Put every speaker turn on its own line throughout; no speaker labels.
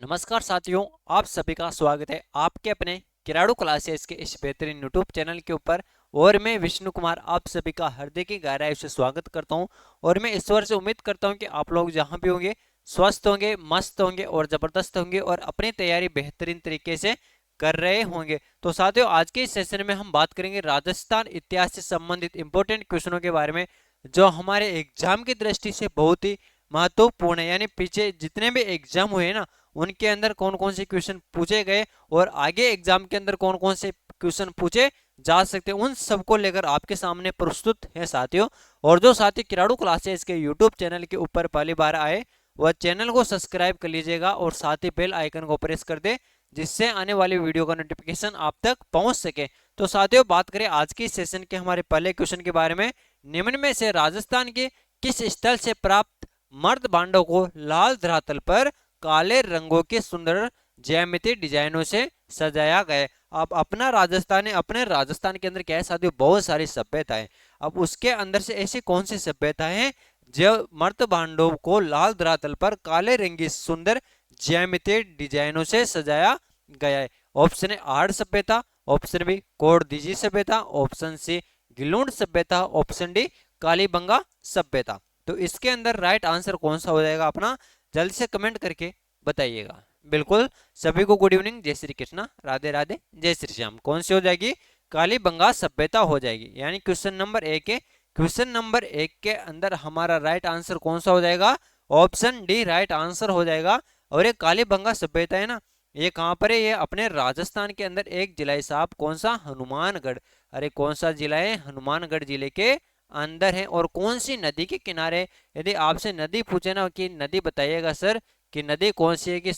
नमस्कार साथियों, आप सभी का स्वागत है आपके अपने किराड़ू क्लासेस के इस बेहतरीन यूट्यूब चैनल के ऊपर। और मैं विष्णु कुमार आप सभी का हृदय की गहराई से स्वागत करता हूं। और मैं ईश्वर से उम्मीद करता हूं कि आप लोग जहां भी होंगे स्वस्थ होंगे, मस्त होंगे और जबरदस्त होंगे और अपनी तैयारी बेहतरीन तरीके से कर रहे होंगे। तो साथियों, आज के इस सेशन में हम बात करेंगे राजस्थान इतिहास से संबंधित इंपॉर्टेंट क्वेश्चनों के बारे में, जो हमारे एग्जाम की दृष्टि से बहुत ही महत्वपूर्ण है। यानी पीछे जितने भी एग्जाम हुए ना, उनके अंदर कौन कौन से क्वेश्चन पूछे गए और आगे एग्जाम के अंदर कौन कौन से क्वेश्चन पूछे जा सकते हैं, उन सबको लेकर आपके सामने प्रस्तुत है साथियों। और जो साथी किराड़ू क्लासेस के यूट्यूब चैनल के ऊपर पहली बार आए, वह चैनल को सब्सक्राइब कर लीजिएगा और साथ ही बेल आइकन को प्रेस कर दे, जिससे आने वाली वीडियो का नोटिफिकेशन आप तक पहुंच सके। तो साथियों, बात करें आज की सेशन के हमारे पहले क्वेश्चन के बारे में। निम्न में से राजस्थान के किस स्थल से प्राप्त मर्द भांडों को लाल धरातल पर काले रंगों के सुंदर ज्यामिति डिजाइनों से सजाया गया? अब अपने राजस्थान के अंदर क्या है साथियों, बहुत सारी सभ्यताएं। अब उसके अंदर से ऐसी कौन सी सभ्यता है जो मर्द भांडों को लाल धरातल पर काले रंग की सुंदर ज्यामिति डिजाइनों से सजाया गया है? ऑप्शन ए आर्ड सभ्यता, ऑप्शन बी कोडदीजी सभ्यता, ऑप्शन सी गिलूंड सभ्यता, ऑप्शन डी कालीबंगा सभ्यता। तो इसके अंदर राइट आंसर कौन सा हो जाएगा अपना, जल्दी से कमेंट करके बताइएगा। बिल्कुल, सभी को गुड इवनिंग, जय श्री कृष्णा, राधे राधे, जय श्री श्याम। कौन सी हो जाएगी? कालीबंगा सभ्यता हो जाएगी। यानी क्वेश्चन नंबर एक है। क्वेश्चन नंबर एक के अंदर हमारा राइट आंसर कौन सा हो जाएगा? ऑप्शन डी राइट आंसर हो जाएगा। और ये कालीबंगा सभ्यता है ना, ये कहाँ पर है? ये अपने राजस्थान के अंदर एक जिला है साहब। कौन सा? हनुमानगढ़। अरे कौन सा जिला है? हनुमानगढ़ जिले के अंदर है। और कौन सी नदी के किनारे? यदि आपसे नदी पूछे ना कि नदी बताइएगा सर कि नदी कौन सी है, कि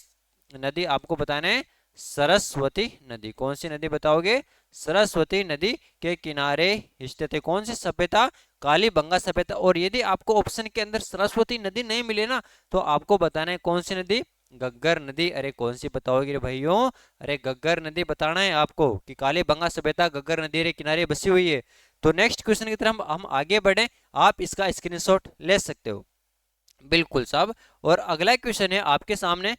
नदी आपको बताना है सरस्वती नदी। कौन सी नदी बताओगे? सरस्वती नदी के किनारे स्थित है कौन सी सभ्यता? कालीबंगा सभ्यता। और यदि आपको ऑप्शन के अंदर सरस्वती नदी नहीं मिले ना, तो आपको बताना है कौन सी नदी? गग्गर नदी। अरे कौन सी बताओगे रे भाइयों? अरे गग्गर नदी बताना है आपको कि कालीबंगा सभ्यता गग्गर नदी के किनारे बसी हुई है। तो नेक्स्ट क्वेश्चन की तरफ हम आगे बढ़े, आप इसका स्क्रीनशॉट ले सकते हो। बिल्कुल साहब। और अगला क्वेश्चन है आपके सामने।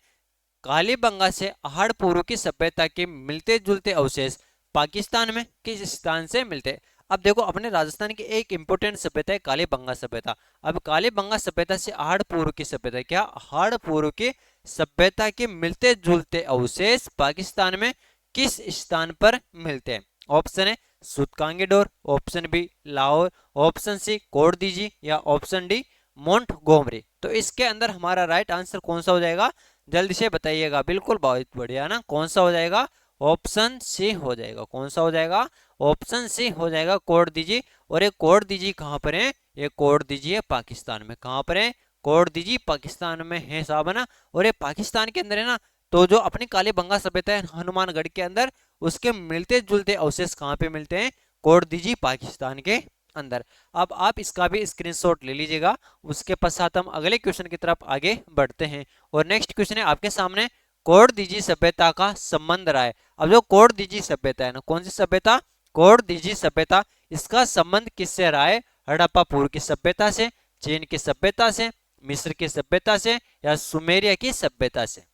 कालीबंगा से पहाड़ की सभ्यता के मिलते जुलते अवशेष पाकिस्तान में किस स्थान से मिलते हैं? अब देखो, अपने राजस्थान की एक इंपोर्टेंट सभ्यता है कालीबंगा सभ्यता। अब कालीबंगा सभ्यता से आहड़ की सभ्यता, क्या आहड़ की सभ्यता के मिलते जुलते अवशेष पाकिस्तान में किस स्थान पर मिलते हैं? ऑप्शन है Sutkagen Dor, option B Lahore, option C Kotdiji या ऑप्शन डी मोंट गोमरी। तो इसके अंदर हमारा राइट आंसर कौन सा हो जाएगा? जल्दी से बताइएगा। बिल्कुल, बहुत बढ़िया ना। कौन सा हो जाएगा? ऑप्शन सी हो जाएगा। कौन सा हो जाएगा? ऑप्शन सी हो जाएगा, कोड दीजिए। और ये कोड दीजिए कहाँ पर है? ये कोड दीजिए पाकिस्तान में। कहाँ पर है? कोड दीजिए पाकिस्तान में है साहब, है ना। और ये पाकिस्तान के अंदर है ना। तो जो अपनी कालीबंगा सभ्यता है हनुमानगढ़ के अंदर, उसके मिलते जुलते अवशेष कहाँ पे मिलते हैं? कोड दीजिए पाकिस्तान के अंदर। अब आप इसका भी स्क्रीनशॉट ले लीजिएगा। उसके पश्चात हम अगले क्वेश्चन की तरफ आगे बढ़ते हैं। और नेक्स्ट क्वेश्चन है आपके सामने। कोड दीजी सभ्यता का संबंध रहा है। अब जो कोड दीजी सभ्यता है ना, कौन सी सभ्यता? कोड दीजी सभ्यता। इसका संबंध किससे रहा है? हड़प्पा पूर्व की सभ्यता से, चीन की सभ्यता से, मिस्र की सभ्यता से या सुमेरिया की सभ्यता से?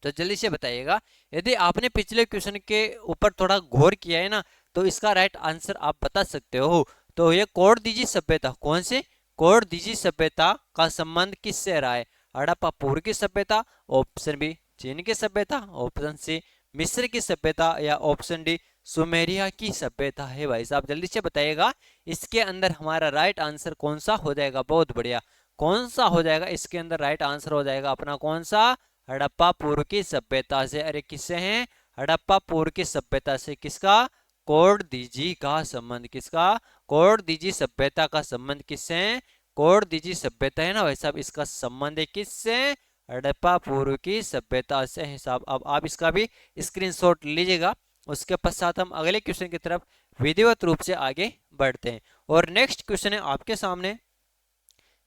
तो जल्दी से बताइएगा। यदि आपने पिछले क्वेश्चन के ऊपर थोड़ा गौर किया है ना, तो इसका राइट आंसर आप बता सकते हो। तो ये कोड दीजी सभ्यता, कौन से? कोड दीजी सभ्यता का संबंध किससे रहा है? हड़प्पा पूर्व की सभ्यता, ऑप्शन बी चीन की सभ्यता, ऑप्शन सी मिस्र की सभ्यता या ऑप्शन डी सुमेरिया की सभ्यता है। भाई साहब जल्दी से बताइएगा, इसके अंदर हमारा राइट आंसर कौन सा हो जाएगा? बहुत बढ़िया। कौन सा हो जाएगा इसके अंदर? राइट आंसर हो जाएगा अपना कौन सा? हड़प्पा पूर्व की सभ्यता से। अरे किससे हैं? हड़प्पा पूर्व की सभ्यता से। किसका? कोड दीजी का संबंध। किसका? कोड दीजी सभ्यता का संबंध किससे है? कोड दीजी सभ्यता है ना भाई साहब, इसका संबंध है किससे? हड़प्पा पूर्व की सभ्यता से है साहब। अब आप इसका भी स्क्रीनशॉट लीजिएगा। उसके पश्चात हम अगले क्वेश्चन की तरफ विधिवत रूप से आगे बढ़ते हैं। और नेक्स्ट क्वेश्चन है आपके सामने।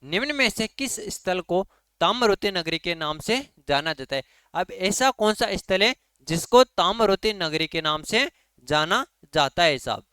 निम्न में से किस स्थल को ताम्रवती नगरी के नाम से जाना जाता है? अब ऐसा कौन सा स्थल है जिसको ताम्रवती नगरी के नाम से जाना जाता है साहब?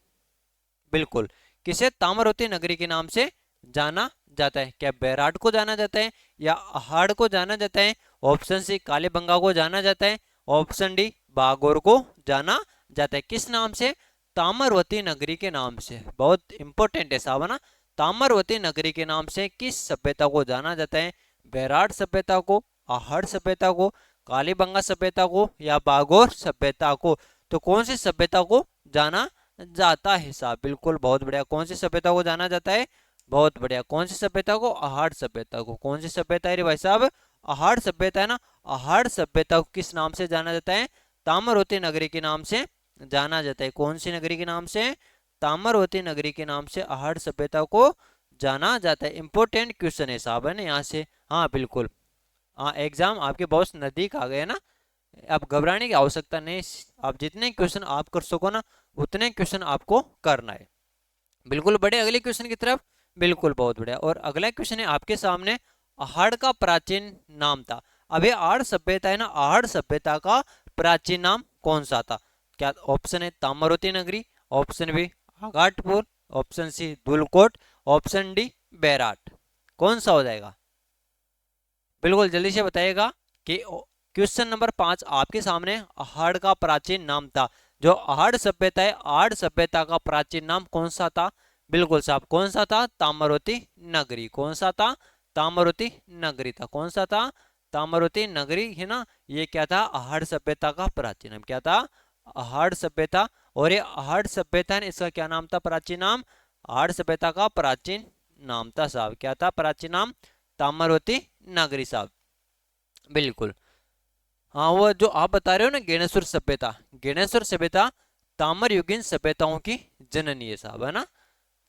बिल्कुल, किसे ताम्रवती नगरी के नाम से जाना जाता है? क्या बैराट को जाना जाता है या अहाड़ को जाना जाता है? ऑप्शन सी कालीबंगा को जाना जाता है, ऑप्शन डी बागोर को जाना जाता है। किस नाम से? ताम्रवती नगरी के नाम से। बहुत इंपॉर्टेंट है साहब, है ना। ताम्रवती नगरी के नाम से किस सभ्यता को जाना जाता है? बेराट सभ्यता को, आहड़ सभ्यता को, कालीबंगा सभ्यता को, या बागोर सभ्यता को? तो कौन सी सभ्यता को जाना जाता है साहब? बिल्कुल, बहुत बढ़िया। कौन सी सभ्यता को जाना जाता है? बहुत बढ़िया। कौन सी सभ्यता को? आहड़ सभ्यता को। कौन सी सभ्यता है रे भाई साहब? आहड़ सभ्यता, है ना। आहड़ सभ्यता को किस नाम से जाना जाता है? ताम्रवती नगरी के नाम से जाना जाता है। कौन सी नगरी के नाम से? ताम्रवती नगरी के नाम से आहड़ सभ्यता को जाना जाता है। इंपॉर्टेंट क्वेश्चन है साहब, है ना, यहाँ से। हाँ बिल्कुल। हाँ, एग्जाम आपके बहुत नजदीक आ गए ना, अब घबराने की आवश्यकता नहीं। आप जितने क्वेश्चन आप कर सको ना, उतने क्वेश्चन आपको करना है। बिल्कुल, बढ़े अगले क्वेश्चन की तरफ। बिल्कुल, बहुत बढ़िया। और अगला क्वेश्चन है आपके सामने, आहड़ का प्राचीन नाम था। अब ये आहड़ सभ्यता है ना, आहड़ सभ्यता का प्राचीन नाम कौन सा था? क्या ऑप्शन है Tamravati Nagari, option B Aghatpur, option C Dhulkot, option D Bairat? कौन सा हो जाएगा? बिल्कुल जल्दी से बताइएगा कि क्वेश्चन नंबर 5 आपके सामने, आहड़ का प्राचीन नाम था। जो आहड़ सभ्यता है, आहड़ सभ्यता का प्राचीन नाम कौन सा था? बिल्कुल साहब, कौन सा था? ताम्रवती नगरी। कौन सा था? ताम्रवती नगरी था। कौन सा था? ताम्रवती नगरी, है ना। ये क्या था? आहड़ सभ्यता का प्राचीन नाम क्या था? आहड़ सभ्यता। और ये आहड़ सभ्यता है, इसका क्या नाम था? प्राचीन नाम। आहड़ सभ्यता का प्राचीन नाम था साहब, क्या था प्राचीन नाम? ताम्रवती नगरी साहब। बिल्कुल। हाँ, वो जो आप बता रहे हो ना, गेनेश्वर सभ्यता, गेनेश्वर सभ्यता ताम्रयुगीन सभ्यताओं की जननी है साहब, है ना।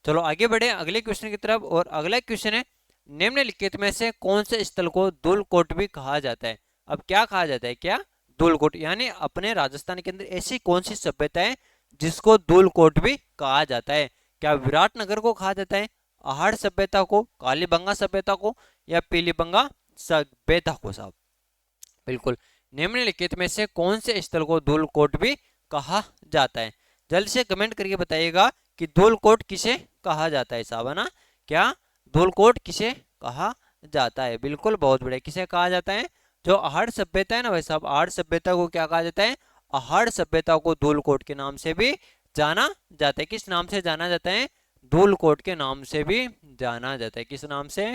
चलो आगे बढ़े अगले क्वेश्चन की तरफ। और अगला क्वेश्चन है, निम्नलिखित में से कौन से स्थल को धूलकोट भी कहा जाता है? अब क्या कहा जाता है? क्या? धूलकोट। यानी अपने राजस्थान के अंदर ऐसी कौन सी सभ्यता है जिसको धूलकोट भी कहा जाता है? क्या विराट नगर को कहा जाता है, आहड़ सभ्यता को, कालीबंगा सभ्यता को, या पीलीबंगा सभ्यता को साहब? बिल्कुल, निम्नलिखित में से कौन से स्थल को धूलकोट भी कहा जाता है? जल्द से कमेंट करके बताइएगा कि धूलकोट किसे कहा जाता है साहब, है ना। क्या? धूलकोट किसे कहा जाता है? बिल्कुल, बहुत बढ़िया। किसे कहा जाता है? जो आहड़ सभ्यता है ना भाई साहब, आहड़ सभ्यता को क्या कहा जाता है? आहड़ सभ्यता को धूलकोट के नाम से भी जाना जाता है। किस नाम से जाना जाता है? धूलकोट के नाम से भी जाना जाता है। किस नाम से?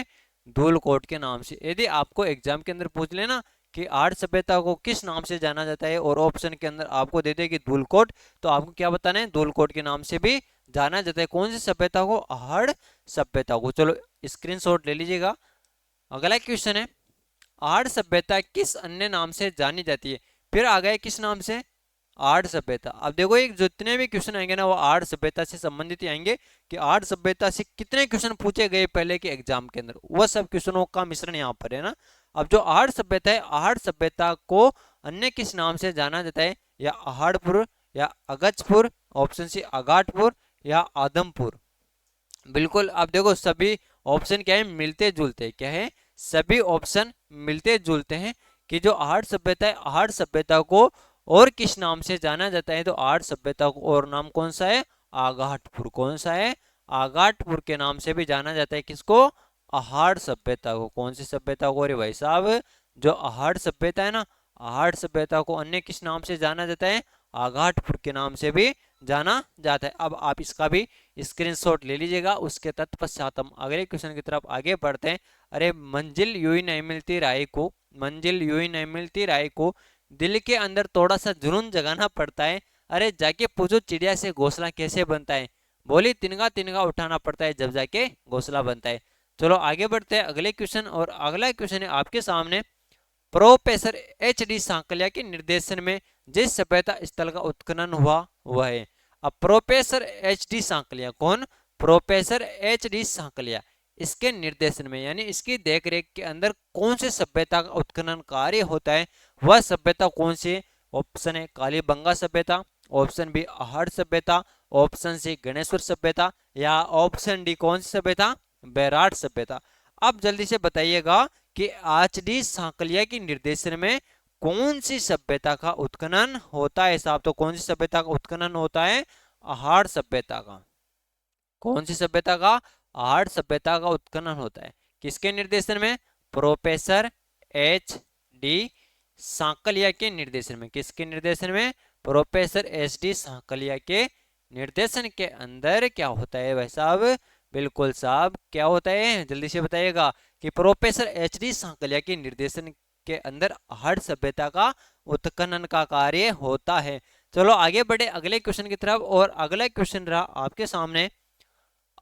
धूलकोट के नाम से। यदि आपको एग्जाम के अंदर पूछ लेना कि आहड़ सभ्यता को किस नाम से जाना जाता है, और ऑप्शन के अंदर आपको दे दे कि धूलकोट, तो आपको क्या बताना है? धूलकोट के नाम से भी जाना जाता है। कौन सी सभ्यता को? आहड़ सभ्यता को। चलो स्क्रीनशॉट ले लीजिएगा। अगला क्वेश्चन है, आहड़ सभ्यता किस अन्य नाम से जानी जाती है? फिर आ गए किस नाम से? आहड़ सभ्यता। अब देखो, एक जितने भी क्वेश्चन आएंगे ना, वो आहड़ सभ्यता से संबंधित ही आएंगे। कि आहड़ सभ्यता से कितने क्वेश्चन पूछे गए पहले के एग्जाम के अंदर, वह सब क्वेश्चनों का मिश्रण यहाँ पर है ना। अब जो आहड़ सभ्यता है, आहड़ सभ्यता को अन्य किस नाम से जाना जाता है? या आहड़पुर, या अगजपुर, ऑप्शन सी आगाटपुर, या आदमपुर? बिल्कुल, आप देखो सभी ऑप्शन क्या है? मिलते जुलते। क्या है? सभी ऑप्शन मिलते जुलते हैं। कि जो आहड़ सभ्यता है, आहड़ सभ्यता को और किस नाम से जाना जाता है? तो आहड़ सभ्यता को और नाम कौन सा है? आगाटपुर। कौन सा है? आगाटपुर के नाम से भी जाना जाता है। किसको? आहड़ सभ्यता को। कौन सी सभ्यता को रे भाई साहब? जो आहड़ सभ्यता है ना, आहड़ सभ्यता को अन्य किस नाम से जाना जाता है? आगाटपुर के नाम से भी जाना जाता है। अब आप इसका भी स्क्रीनशॉट ले लीजिएगा। उसके तत्पश्चात हम अगले क्वेश्चन की तरफ आगे बढ़ते हैं। अरे मंजिल यूं ही नहीं मिलती राय को, मंजिल यूं ही नहीं मिलती राय को, दिल के अंदर थोड़ा सा जुनून जगाना पड़ता है। अरे जाके पूछो चिड़िया से घोंसला कैसे बनता है, बोली तिनका तिनका उठाना पड़ता है, जब जाके घोंसला बनता है। चलो आगे बढ़ते हैं अगले क्वेश्चन। और अगला क्वेश्चन है आपके सामने, प्रोफेसर एच डी सांकलिया के निर्देशन में जिस सभ्यता स्थल का उत्खनन हुआ वह है। अब प्रोफेसर एच डी सांकलिया कौन? प्रोफेसर एच डी सांकलिया, इसके निर्देशन में यानी इसकी देखरेख के अंदर कौन से सभ्यता का उत्खनन कार्य होता है? वह सभ्यता कौन सी? ऑप्शन है कालीबंगा सभ्यता, ऑप्शन बी आहड़ सभ्यता, ऑप्शन सी गणेश्वर सभ्यता, या ऑप्शन डी कौन सी सभ्यता? बैराट सभ्यता। अब जल्दी से बताइएगा कि एच डी सांकलिया के निर्देशन में कौन सी सभ्यता का उत्खनन होता है साहब? तो कौन सी सभ्यता का उत्खनन होता है? आहड़ सभ्यता का। कौन सी सभ्यता का? आहड़ सभ्यता का उत्खनन होता है। किसके निर्देशन में? प्रोफेसर एच डी सांकलिया के निर्देशन में, किसके निर्देशन में, प्रोफेसर एच डी सांकलिया के निर्देशन के अंदर क्या होता है भाई साहब, बिल्कुल साहब क्या होता है, जल्दी से बताइएगा, कि प्रोफेसर एच डी सांकलिया के निर्देशन के अंदर आहड़ सभ्यता का उत्खनन का कार्य होता है। चलो आगे बढ़े अगले क्वेश्चन की तरफ, और अगला क्वेश्चन रहा आपके सामने,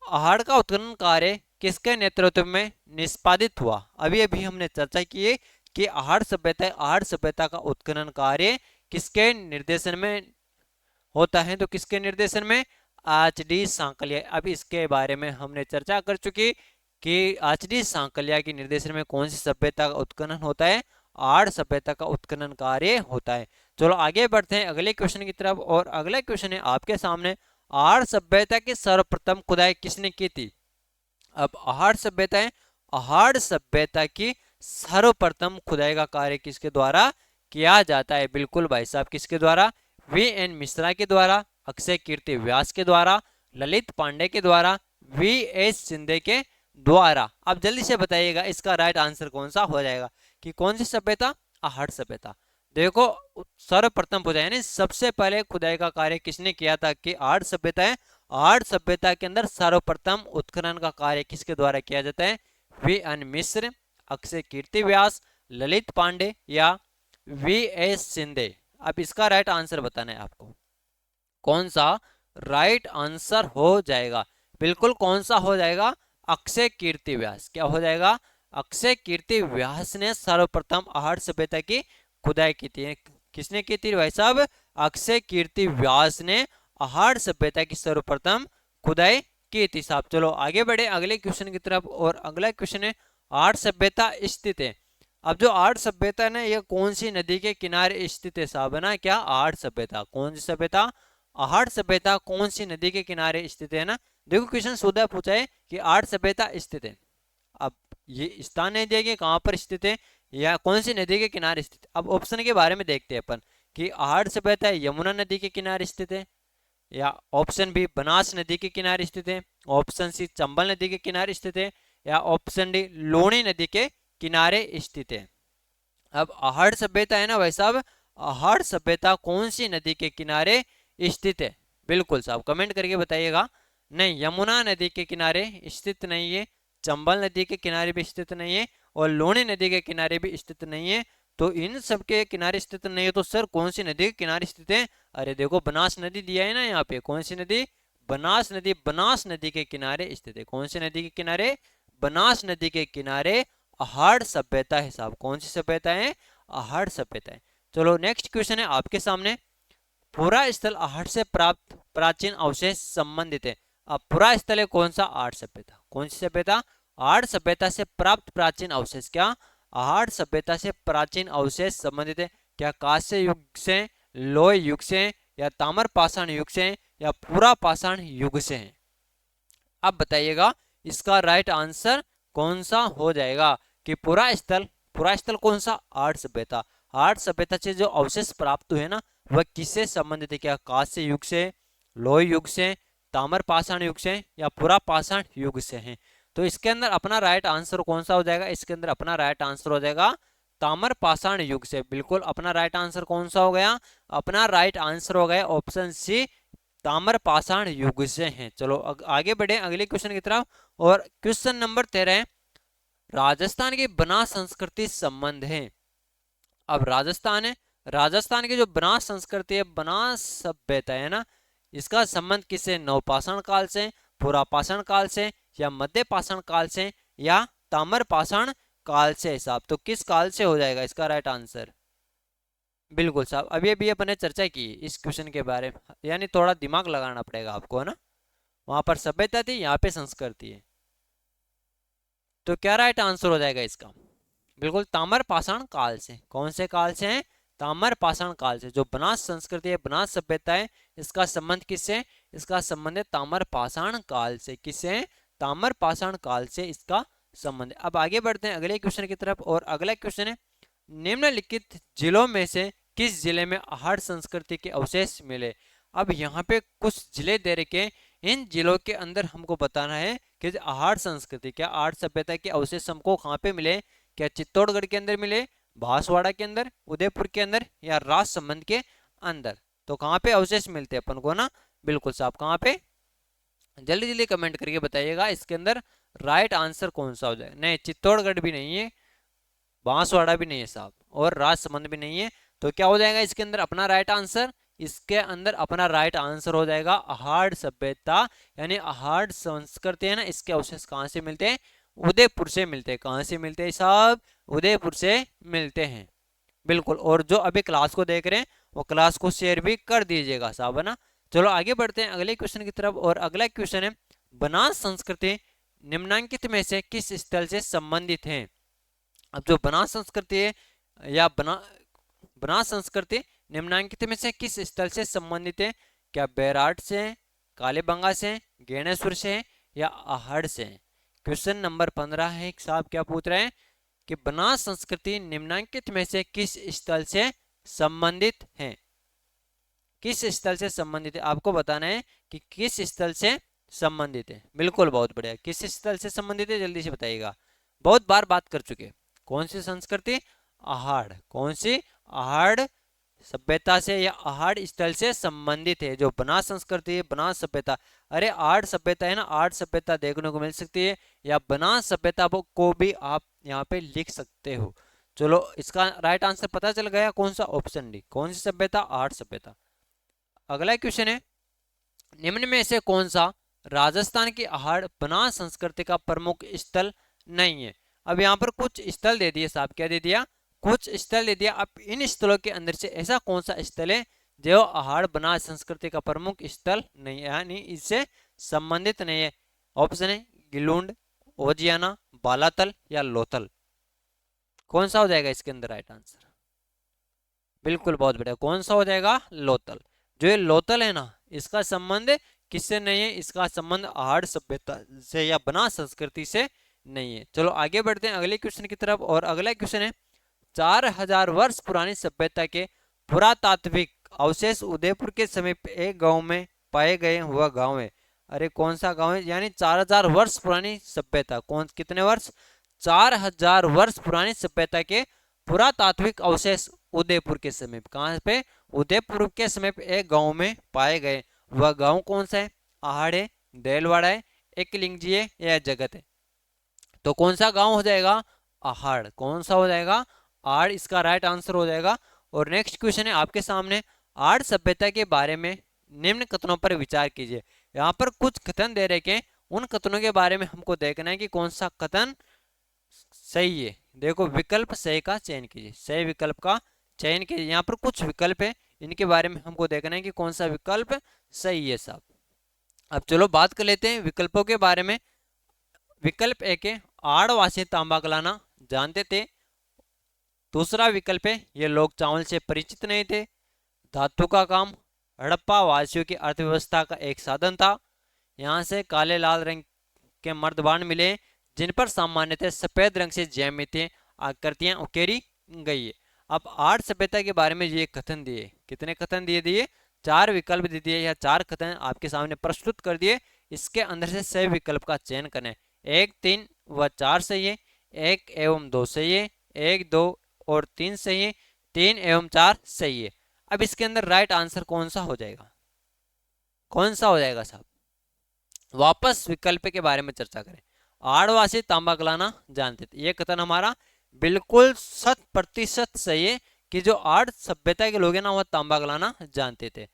आहड़ का उत्खनन कार्य किसके नेतृत्व में निष्पादित हुआ। अभी अभी हमने चर्चा की है कि आहड़ सभ्यता का उत्खनन कार्य किसके निर्देशन में होता है, तो किसके निर्देशन में, एच डी सांकलिया। अब इसके बारे में हमने चर्चा कर चुकी कि एच डी सांकलिया के निर्देशन में कौन सी सभ्यता का उत्खनन होता है, आहड़ सभ्यता का उत्खनन कार्य होता है। चलो आगे बढ़ते हैं अगले क्वेश्चन की तरफ, और अगला क्वेश्चन है आपके सामने, आहड़ सभ्यता की सर्वप्रथम खुदाई किसने की थी। अब आहड़ सभ्यता की सर्वप्रथम खुदाई का कार्य किसके द्वारा किया जाता है, बिल्कुल भाई साहब किसके द्वारा, वी एन मिश्रा के द्वारा, अक्षय कीर्ति व्यास के द्वारा, ललित पांडे के द्वारा, वी एस शिंदे के द्वारा। अब जल्दी से बताइएगा इसका राइट आंसर कौन सा हो जाएगा, कि कौन सी सभ्यता, आहड़ सभ्यता। देखो सर्वप्रथम खुदाई यानी सबसे पहले खुदाई का कार्य किसने किया था, कि आहड़ सभ्यता है। आहड़ सभ्यता के अंदर सर्वप्रथम उत्खनन का कार्य किसके द्वारा किया जाता है, वी एन मिश्र, अक्षय कीर्ति व्यास, ललित पांडे या वी एस शिंदे। अब इसका राइट आंसर बताना है आपको, कौन सा राइट आंसर हो जाएगा, बिल्कुल कौन सा हो जाएगा, अक्षय कीर्ति व्यास। क्या हो जाएगा, अक्षय कीर्ति व्यास ने सर्वप्रथम आहड़ सभ्यता की खुदाई की थी। किसने की थी भाई साहब, अक्षय कीर्ति व्यास ने आहड़ सभ्यता की सर्वप्रथम खुदाई की थी साहब। चलो आगे बढ़े अगले क्वेश्चन की तरफ, और अगला क्वेश्चन है, आहड़ सभ्यता स्थित है। अब जो आहड़ सभ्यता है ना, यह कौन सी नदी के किनारे स्थित है साहब, है ना, क्या आहड़ सभ्यता, कौन सी सभ्यता, आहड़ सभ्यता कौन सी नदी के किनारे स्थित है ना। देखो क्वेश्चन सीधा पूछा है कि आहड़ सभ्यता स्थित है, अब ये स्थान नहीं दिया कि कहां पर स्थित है या कौन सी नदी के किनारे स्थित। अब ऑप्शन के बारे में देखते हैं अपन, कि आहड़ सभ्यता यमुना नदी के किनारे स्थित है, या ऑप्शन बी बनास नदी के किनारे स्थित है, ऑप्शन सी चंबल नदी के किनारे स्थित है, या ऑप्शन डी लूणी नदी के किनारे स्थित है। अब आहड़ सभ्यता है ना भाई साहब, आहड़ सभ्यता कौन सी नदी के किनारे स्थित है, बिल्कुल साहब कमेंट करके बताइएगा। नहीं, यमुना नदी के किनारे स्थित नहीं है, चंबल नदी के किनारे भी स्थित नहीं है, और लूणी नदी के किनारे भी स्थित नहीं है। तो इन सब के किनारे स्थित नहीं है, तो सर कौन सी नदी के किनारे स्थित है, अरे देखो बनास नदी दिया है ना यहाँ पे, कौन सी नदी, बनास नदी, बनास नदी के किनारे स्थित है। कौन सी नदी के किनारे, बनास नदी के किनारे आहड़ सभ्यता है साहब। कौन सी सभ्यता है, आहड़ सभ्यता है। चलो नेक्स्ट क्वेश्चन है आपके सामने, पुरा स्थल आहड़ से प्राप्त प्राचीन अवशेष संबंधित है। अब पुरा स्थल है कौन सा, आहड़ सभ्यता। कौन सी सभ्यता, आहड़ सभ्यता से प्राप्त प्राचीन अवशेष, क्या आहड़ सभ्यता से प्राचीन अवशेष संबंधित है, क्या कांस्य युग से, लोह युग से, या ताम्र पाषाण युग से, या पूरा पाषाण युग से है। अब बताइएगा इसका राइट आंसर कौन सा हो जाएगा, कि पुरा स्थल कौन सा, आहड़ सभ्यता। आहड़ सभ्यता से जो अवशेष प्राप्त हुए ना, वह किससे संबंधित है, क्या कांस्य युग से, लोह युग से, ताम्र पाषाण युग से, या पूरा पाषाण युग से है। तो इसके अंदर अपना राइट आंसर कौन सा हो जाएगा, इसके अंदर अपना राइट आंसर हो जाएगा ताम्र पाषाण युग से। बिल्कुल अपना राइट आंसर कौन सा हो गया, अपना राइट आंसर हो गया ऑप्शन सी, ताम्र पाषाण युग से है। चलो आगे बढ़े अगले क्वेश्चन की तरफ, और क्वेश्चन नंबर 13 है, राजस्थान की बनास संस्कृति संबंध है। अब राजस्थान है, राजस्थान की जो बनास संस्कृति है, बनास सभ्यता है ना, इसका संबंध किससे, नवपाषाण काल से, पूरा पाषाण काल से, या मध्य पाषाण काल से, या ताम्र पाषाण काल से साहब। तो किस काल से हो जाएगा इसका राइट आंसर, बिल्कुल साहब अभी अभी अपने चर्चा की इस क्वेश्चन के बारे में, यानी थोड़ा दिमाग लगाना पड़ेगा आपको, है ना। वहां पर सभ्यता थी, यहाँ पे संस्कृति है। तो क्या राइट आंसर हो जाएगा इसका, बिल्कुल ताम्र पाषाण काल से। कौन से काल से है, ताम्र पाषाण काल से। जो बनास संस्कृति है, बनास सभ्यता है, इसका संबंध किससे, इसका संबंध है ताम्र पाषाण काल से। किससे, ताम्र पाषाण काल से इसका संबंध है। अब आगे बढ़ते हैं अगले क्वेश्चन की तरफ, और अगला क्वेश्चन है, निम्नलिखित जिलों में से किस जिले में आहड़ संस्कृति के अवशेष मिले। अब यहाँ पे कुछ जिले दे रखे, इन जिलों के अंदर हमको बताना है कि आहड़ संस्कृति, क्या आहड़ सभ्यता के अवशेष हमको कहाँ पे मिले, क्या चित्तौड़गढ़ के अंदर मिले, बांसवाड़ा के अंदर, उदयपुर के अंदर या राजसमंद के अंदर। तो कहाँ पे अवशेष मिलते हैं अपन को ना? बिल्कुल साहब, कहाँ पे? जल्दी जल्दी कमेंट करके बताइएगा इसके अंदर राइट आंसर कौन सा हो जाए। नहीं, चित्तौड़गढ़ भी नहीं है, बांसवाड़ा भी नहीं है साहब, और राजसमंद भी नहीं है। तो क्या हो जाएगा इसके अंदर अपना राइट आंसर? इसके अंदर अपना राइट आंसर हो जाएगा अहाड़ सभ्यता, यानी अहाड़ संस्कृति है ना, इसके अवशेष कहाँ से मिलते हैं? उदयपुर से मिलते हैं। कहाँ से मिलते हैं साहब? उदयपुर से मिलते हैं। बिल्कुल। और जो अभी क्लास को देख रहे हैं वो क्लास को शेयर भी कर दीजिएगा साहब, है ना। चलो आगे बढ़ते हैं अगले क्वेश्चन की तरफ। और अगला क्वेश्चन है, बनास संस्कृति निम्नलिखित में से किस स्थल से संबंधित है? अब जो बनास संस्कृति है या बनास संस्कृति निम्नलिखित में से किस स्थल से संबंधित है? क्या बैराट से है, कालीबंगा से है, गेणेश्वर से है, या आहड़ से है? क्वेश्चन नंबर 15 है साहब, क्या पूछ रहे हैं कि बनास संस्कृति निम्नलिखित में से किस स्थल से संबंधित है? किस स्थल से संबंधित है, आपको बताना है कि किस स्थल से संबंधित है। बिल्कुल, बहुत बढ़िया। किस स्थल से संबंधित है जल्दी से बताइएगा। बहुत बार बात कर चुके। कौन सी संस्कृति? आहड़। कौन सी? आहड़ सभ्यता से या आहड़ स्थल से संबंधित है। जो बनास संस्कृति है, बनास सभ्यता, अरे आर्ट सभ्यता है ना, आर्ट सभ्यता देखने को मिल सकती है, या बनास सभ्यता को भी आप यहाँ पे लिख सकते हो। चलो इसका राइट आंसर पता चल गया, कौन सा? Option D. कौन सी सभ्यता? आर्ट सभ्यता। अगला क्वेश्चन है, निम्न में से कौन सा राजस्थान की आहड़ बनास संस्कृति का प्रमुख स्थल नहीं है? अब यहाँ पर कुछ स्थल दे दिए साहब, क्या दे दिया? कुछ स्थल दे दिया। अब इन स्थलों के अंदर से ऐसा कौन सा स्थल है जो आहड़ बनास संस्कृति का प्रमुख स्थल नहीं है, यानी इससे संबंधित नहीं है? ऑप्शन है गिलुंड, ओजियाना, बालातल या लोथल। कौन सा हो जाएगा इसके अंदर राइट आंसर? बिल्कुल, बहुत बढ़िया। कौन सा हो जाएगा? लोथल। जो ये लोथल है ना, इसका संबंध किससे नहीं है? इसका संबंध आहड़ सभ्यता से या बनास संस्कृति से नहीं है। चलो आगे बढ़ते हैं अगले क्वेश्चन की तरफ। और अगला क्वेश्चन है, 4000 वर्ष पुरानी सभ्यता के पुरातात्विक अवशेष उदयपुर के समीप एक गांव में पाए गए हुआ गांव है। अरे कौन सा गांव है? यानी 4000 वर्ष पुरानी सभ्यता, कौन, कितने वर्ष? 4000 वर्ष पुरानी सभ्यता के पुरातात्विक अवशेष उदयपुर के समीप, कहाँ पे? उदयपुर के समीप एक गांव में पाए गए। वह गांव कौन सा है? आहड़ है, देलवाड़ा है, एकलिंगजी है, या जगत है? तो कौन सा गांव हो जाएगा? आहड़। कौन सा हो जाएगा? आड़ इसका राइट आंसर हो जाएगा। और नेक्स्ट क्वेश्चन है आपके सामने, आड़ सभ्यता के बारे में निम्न कथनों पर विचार कीजिए। यहाँ पर कुछ कथन दे रखे हैं, उन कथनों के बारे में हमको देखना है कि कौन सा कथन सही है। देखो विकल्प सही का चयन कीजिए, सही विकल्प का चयन कीजिए। यहाँ पर कुछ विकल्प है, इनके बारे में हमको देखना है कि कौन सा विकल्प सही है साहब। अब चलो बात कर लेते हैं विकल्पों के बारे में। विकल्प एक है, आड़वासी तांबा गलाना जानते थे। दूसरा विकल्प है, ये लोग चावल से परिचित नहीं थे। धातु का काम हड़प्पा वासियों की अर्थव्यवस्था का एक साधन था। यहाँ से काले लाल रंग के मर्दबान मिले जिन पर सामान्यतः सफेद रंग से ज्यामितीय आकृतियां उकेरी गई है। अब आर्ट सभ्यता के बारे में ये कथन दिए, कितने कथन दिए? 4 विकल्प दे दिए, या 4 कथन आपके सामने प्रस्तुत कर दिए। इसके अंदर से सही विकल्प का चयन करें। 1, 3 व 4 सही है, 1 एवं 2 सही है, 1, 2 और 3 सही है, 3 एवं 4 सही है। अब इसके अंदर राइट आंसर कौन सा हो जाएगा? कौन सा हो जाएगा साहब? वापस विकल्प के बारे में चर्चा करें। आड़वासी तांबा गलाना जानते थे, ये कथन हमारा बिल्कुल 100% सही है कि जो आड़ सभ्यता के लोग हैं ना, वह तांबा गलाना जानते थे।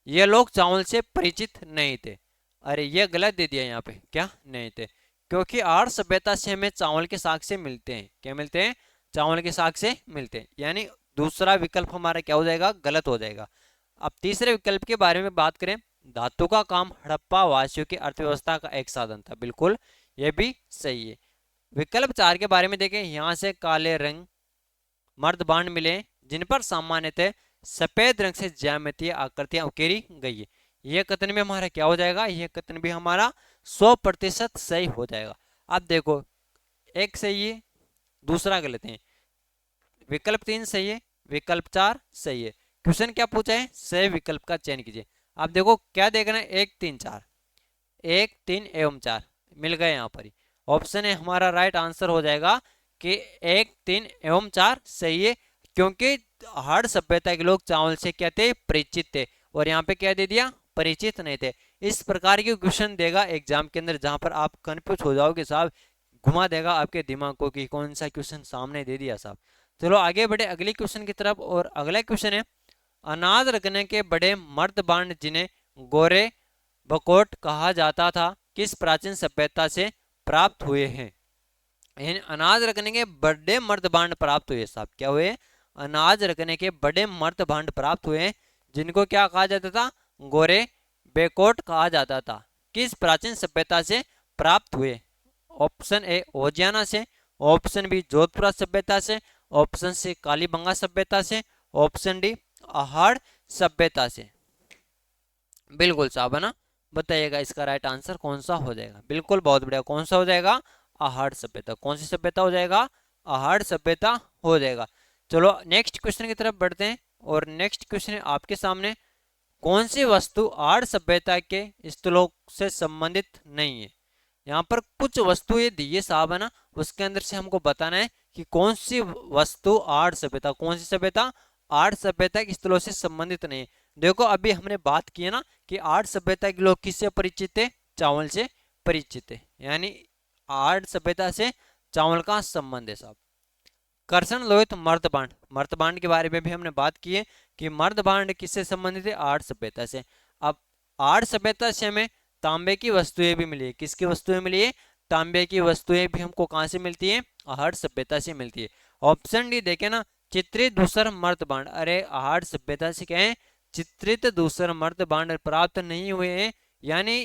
ये लोग चावल से परिचित नहीं थे। अरे ये गलत दे दिया यहाँ पे, क्या नहीं थे? क्योंकि आड़ सभ्यता से हमें चावल के साग से मिलते हैं। क्या मिलते हैं? चावल के साग से मिलते हैं। यानी दूसरा विकल्प हमारा क्या हो जाएगा? गलत हो जाएगा। अब तीसरे विकल्प के बारे में बात करें, धातु का काम हड़प्पा वासियों की अर्थव्यवस्था का एक साधन था। बिल्कुल, यह भी सही है। विकल्प 4 के बारे में देखें, यहाँ से काले रंग मर्दबान मिले जिन पर सामान्यतः सफेद रंग से ज्यामितीय आकृतियां उकेरी गई है। यह कथन भी हमारा क्या हो जाएगा? यह कथन भी हमारा 100% सही हो जाएगा। अब देखो, एक सही है, दूसरा गलत है। विकल्प 3 सही है, विकल्प 4 सही है। क्वेश्चन क्या पूछा है? सही विकल्प का चयन कीजिए। आप देखो क्या देखना है, 1, 3, 4, 1, 3 एवं 4 मिल गए यहाँ पर ही। ऑप्शन है हमारा राइट आंसर हो जाएगा कि 1, 3 एवं 4 सही है, क्योंकि हर सभ्यता के लोग चावल से क्या थे, परिचित थे। और यहाँ पे क्या दे दिया, परिचित नहीं थे। इस प्रकार के क्वेश्चन देगा एग्जाम के अंदर, जहां पर आप कंफ्यूज हो जाओगे साहब, घुमा देगा आपके दिमाग को कि कौन सा क्वेश्चन सामने दे दिया साहब। चलो आगे बढ़े अगले क्वेश्चन की तरफ। और अगला क्वेश्चन है, अनाज रखने के बड़े मर्द जिन्हें गोरे बकोट कहा जाता था, किस प्राचीन सभ्यता से प्राप्त हुए हैं। यानी अनाज रखने के बड़े मर्द प्राप्त हुए साहब, क्या हुए, अनाज रखने के बड़े मर्द प्राप्त हुए, जिनको क्या कहा जाता था, गोरे बेकोट कहा जाता था, किस प्राचीन सभ्यता से प्राप्त हुए। ऑप्शन ए ओजियाना से, ऑप्शन बी जोधपुरा सभ्यता से, ऑप्शन सी कालीबंगा सभ्यता से, ऑप्शन डी अहाड़ सभ्यता से। बिल्कुल साहब है ना, बताइएगा इसका राइट आंसर कौन सा हो जाएगा। बिल्कुल बहुत बढ़िया, कौन सा हो जाएगा, अहाड़ सभ्यता। कौन सी सभ्यता हो जाएगा, अहाड़ सभ्यता हो जाएगा। चलो नेक्स्ट क्वेश्चन की तरफ बढ़ते हैं। और नेक्स्ट क्वेश्चन है आपके सामने, कौन सी वस्तु आहाड़ सभ्यता के स्थलों से संबंधित नहीं है। यहाँ पर कुछ वस्तुएं दी है साहब है ना, उसके अंदर से हमको बताना है कि कौन सी वस्तु आहाड़ सभ्यता, कौन सी सभ्यता आहाड़ सभ्यता के स्थलों से संबंधित नहीं है। देखो अभी हमने बात की है ना कि आहाड़ सभ्यता के लोग किससे परिचित है, चावल से परिचित है, यानी आहाड़ सभ्यता से चावल का संबंध है साहब। कर्षण लोहित मर्दबांड, मर्दबांड के बारे में भी हमने बात की है कि मर्दबांड किससे संबंधित है, आहाड़ सभ्यता से। अब आहाड़ सभ्यता से हमें तांबे की वस्तुएं भी मिली है, किसकी वस्तुएं मिली है, तांबे की वस्तुएं भी हमको कहां से मिलती है, आहाड़ सभ्यता से मिलती है। ऑप्शन डी देखे ना, चित्रित दूसर मर्दबांड, अरे आहाड़ सभ्यता से क्या है, चित्रित दूसर मर्दबांड प्राप्त नहीं हुए हैं, यानी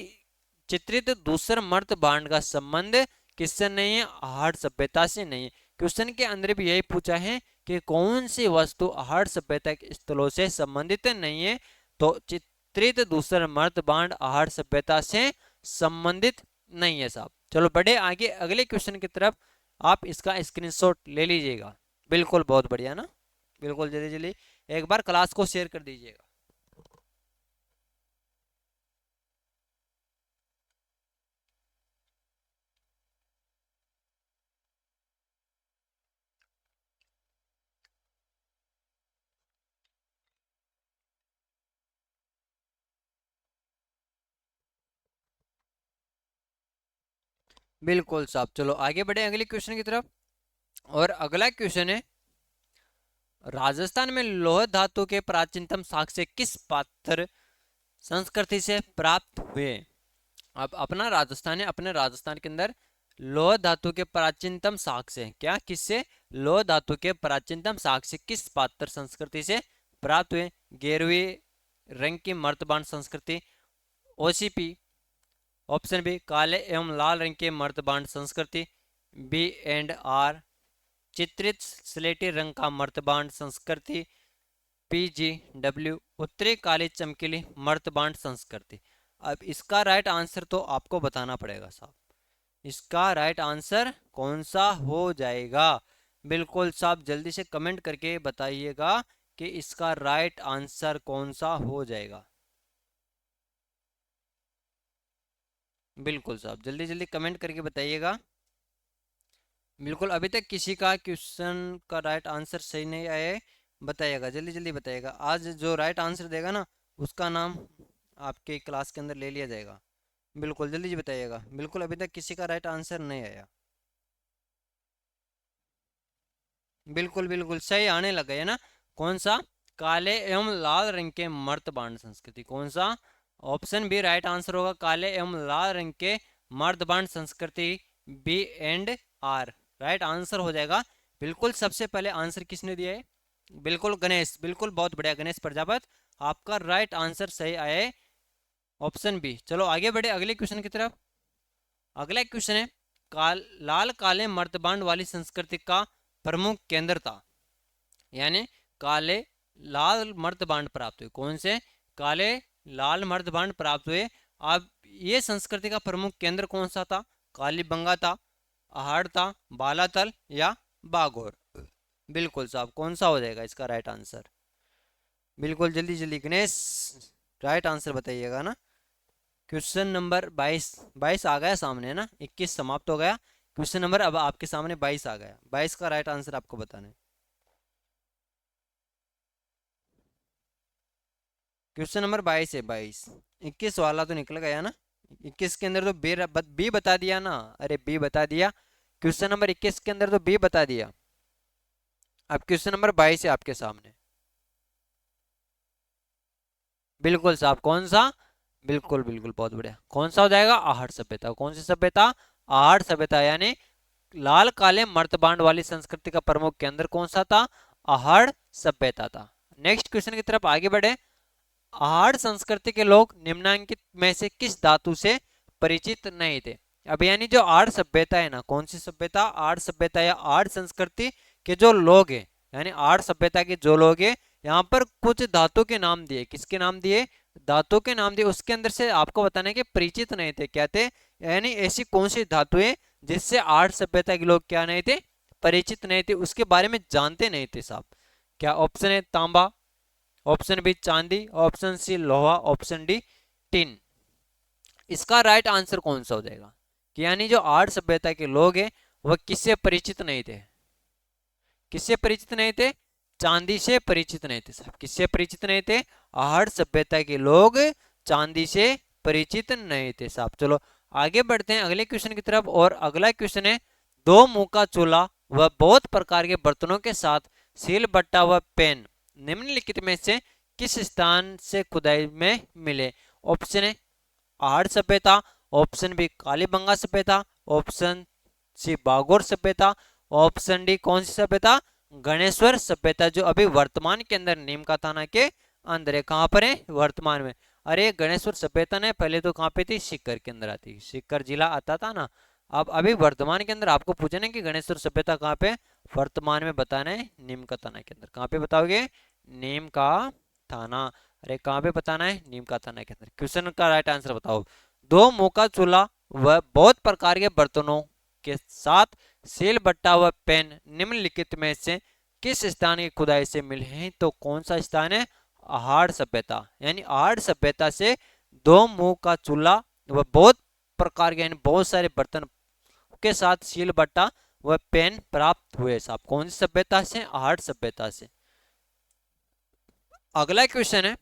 चित्रित दूसर मर्दबांड का संबंध किससे नहीं है, आहाड़ सभ्यता से नहीं है। क्वेश्चन के अंदर भी यही पूछा है कि कौन सी वस्तु आहाड़ सभ्यता के स्थलों से संबंधित नहीं है, तो चित्रित दूसर मर्दबांड आहाड़ सभ्यता से संबंधित नहीं है साहब। चलो बढ़े आगे अगले क्वेश्चन की तरफ, आप इसका स्क्रीनशॉट ले लीजिएगा। बिल्कुल बहुत बढ़िया ना, बिल्कुल जल्दी जल्दी एक बार क्लास को शेयर कर दीजिएगा। बिल्कुल साहब, चलो आगे बढ़े अगले क्वेश्चन की तरफ। और अगला क्वेश्चन है, राजस्थान में लौह धातु के प्राचीनतम साक्ष्य किस पात्र संस्कृति से प्राप्त हुए। अब अपना राजस्थान है, अपने राजस्थान के अंदर लौह धातु के प्राचीनतम साक्ष्य हैं, क्या किससे, लौह धातु के प्राचीनतम साक्ष्य किस पात्र संस्कृति से प्राप्त हुए। गेरुई रंग की मर्तबान संस्कृति, ओसीपी, ऑप्शन बी काले एवं लाल रंग के मर्तबान संस्कृति, बी एंड आर चित्रित स्लेटी रंग का मर्तबान संस्कृति, PGW उत्तरी काली चमकीली मर्तबान संस्कृति। अब इसका राइट आंसर तो आपको बताना पड़ेगा साहब, इसका राइट आंसर कौन सा हो जाएगा। बिल्कुल साहब जल्दी से कमेंट करके बताइएगा कि इसका राइट आंसर कौन सा हो जाएगा। बिल्कुल साहब जल्दी जल्दी कमेंट करके बताइएगा। बिल्कुल अभी तक किसी का क्वेश्चन का राइट आंसर सही नहीं आया है, बताइएगा जल्दी जल्दी बताइएगा। आज जो राइट आंसर देगा ना उसका नाम आपके क्लास के अंदर ले लिया जाएगा। बिल्कुल जल्दी जी बताइएगा। बिल्कुल अभी तक किसी का राइट आंसर नहीं आया। बिल्कुल बिल्कुल सही आने लगा है ना, कौन सा, काले एवं लाल रंग के मर्दबान संस्कृति, कौन सा, ऑप्शन बी राइट आंसर होगा, काले एवं लाल रंग के मर्दबान संस्कृति, B and R right answer हो जाएगा। बिल्कुल सबसे पहले आंसर किसने दिया है, बिल्कुल गणेश, बिल्कुल बहुत बढ़िया गणेश प्रजापत, आपका राइट आंसर सही आया है, ऑप्शन बी। चलो आगे बढ़े अगले क्वेश्चन की तरफ। अगला क्वेश्चन है, लाल काले मर्दबान वाली संस्कृति का प्रमुख केंद्र था, यानी काले लाल मर्दबांड प्राप्त हुए, कौन से, काले लाल मर्दबांड प्राप्त हुए। अब ये संस्कृति का प्रमुख केंद्र कौन सा था, कालीबंगा था, अहाड़ था, बालातल या बागोर। बिल्कुल साहब कौन सा हो जाएगा इसका राइट आंसर, बिल्कुल जल्दी जल्दी गणेश राइट आंसर बताइएगा ना। क्वेश्चन नंबर 22 22 आ गया सामने है ना, 21 समाप्त हो गया। क्वेश्चन नंबर अब आपके सामने 22 आ गया। 22 का राइट आंसर आपको बताना है। क्वेश्चन नंबर 22 है। 22, 21 वाला तो निकल गया ना। 21 के अंदर तो बी बता दिया ना। अरे बी बता दिया। क्वेश्चन नंबर 21 के अंदर तो बी बता दिया। अब क्वेश्चन नंबर 22 है आपके सामने। बिल्कुल साहब, कौन सा? बिल्कुल बिल्कुल, बहुत बढ़िया। कौन सा हो जाएगा? आहट सभ्यता। कौन सी सभ्यता? आहट सभ्यता, यानी लाल काले मर्तबांड वाली संस्कृति का प्रमुख केंद्र कौन सा था? आहड़ सभ्यता था। नेक्स्ट क्वेश्चन की तरफ आगे बढ़े। आहड़ संस्कृति के लोग निम्नांकित में से किस धातु से परिचित नहीं थे? अब यानी जो आर्य सभ्यता है ना, कौन सी सभ्यता? आर्य सभ्यता या आर्य संस्कृति के जो लोग हैं, यानी आर्य सभ्यता के जो लोग हैं, यहाँ पर कुछ धातु के नाम दिए। किसके नाम दिए? धातु के नाम दिए। उसके अंदर से आपको बताना है कि परिचित नहीं थे। क्या थे? यानी ऐसी कौन सी धातु है जिससे आर्य सभ्यता के लोग क्या नहीं थे? परिचित नहीं थे, उसके बारे में जानते नहीं थे साहब। क्या ऑप्शन है? तांबा, ऑप्शन बी चांदी, ऑप्शन सी लोहा, ऑप्शन डी टिन। इसका राइट आंसर कौन सा हो जाएगा? कि यानी जो आर्य सभ्यता के लोग हैं वह किससे परिचित नहीं थे? किससे परिचित नहीं थे? चांदी से परिचित नहीं थे साहब। किससे परिचित नहीं थे? आर्य सभ्यता के लोग चांदी से परिचित नहीं थे साहब। चलो आगे बढ़ते हैं अगले क्वेश्चन की तरफ। और अगला क्वेश्चन है, दो मुंह का चूल्हा व बहुत प्रकार के बर्तनों के साथ सील बट्टा व पेन निम्नलिखित में से किस स्थान से खुदाई में मिले? ऑप्शन है आहड़ सभ्यता, ऑप्शन बी कालीबंगा सभ्यता, ऑप्शन सी बागोर सभ्यता, ऑप्शन डी कौन सी सभ्यता? गणेश्वर सभ्यता, जो अभी वर्तमान के अंदर नीम का थाना के अंदर है। कहां पर है? वर्तमान में। अरे गणेश्वर सभ्यता ने पहले तो कहां पे थी? सीकर के अंदर आती, सीकर जिला आता था ना। अब अभी वर्तमान के अंदर आपको पूछना है कि गणेश्वर सभ्यता कहाँ पे? वर्तमान में बताना है नीम का थाना के अंदर। कहाँ पे बताओगे? नीम का थाना। अरे कहाँ पे बताना है? नीम का थाना के अंदर। क्वेश्चन का राइट आंसर बताओ। दो मुंह का चूल्हा व बहुत प्रकार के बर्तनों के साथ सेल बट्टा व पेन निम्नलिखित में से किस स्थान की खुदाई से मिले हैं? तो कौन सा स्थान है? आहड़ सभ्यता। यानी आहड़ सभ्यता से दो मुंह का चूल्हा व बहुत प्रकार के, यानी बहुत सारे बर्तन के साथ सील बट्टा व पेन प्राप्त हुए साहब। कौन सी सभ्यता से? आहड़ सभ्यता से। अगला क्वेश्चन है,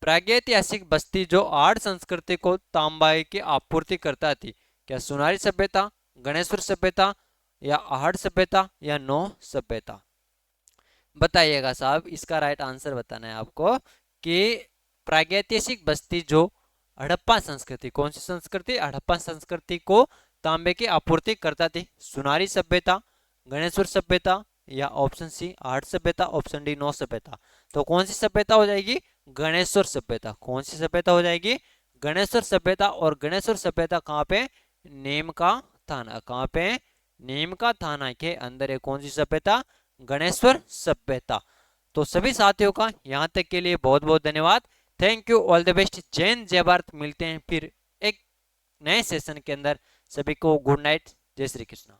प्रागैतिहासिक बस्ती जो आर्य संस्कृति को तांबा की आपूर्ति करता थी, क्या सुनारी सभ्यता, गणेश्वर सभ्यता या आहड़ सभ्यता या नो सभ्यता? बताइएगा साहब, इसका राइट आंसर बताना है आपको। कि प्रागैतिहासिक बस्ती जो हड़प्पा संस्कृति, कौन सी संस्कृति? हड़प्पा संस्कृति को तांबे की आपूर्ति करता थी। सुनारी सभ्यता, गणेश्वर सभ्यता या ऑप्शन सी आहड़ सभ्यता, ऑप्शन डी नो सभ्यता। तो कौन सी सभ्यता हो जाएगी? गणेश्वर सभ्यता। कौन सी सभ्यता हो जाएगी? गणेश्वर सभ्यता। और गणेश्वर सभ्यता कहाँ पे? नीम का थाना। कहाँ पे? नीम का थाना के अंदर है। कौन सी सभ्यता? गणेश्वर सभ्यता। तो सभी साथियों का यहाँ तक के लिए बहुत बहुत धन्यवाद। Thank you, all the best. जय हिंद, जय भारत। मिलते हैं फिर एक नए सेशन के अंदर। सभी को गुड नाइट, जय श्री कृष्ण।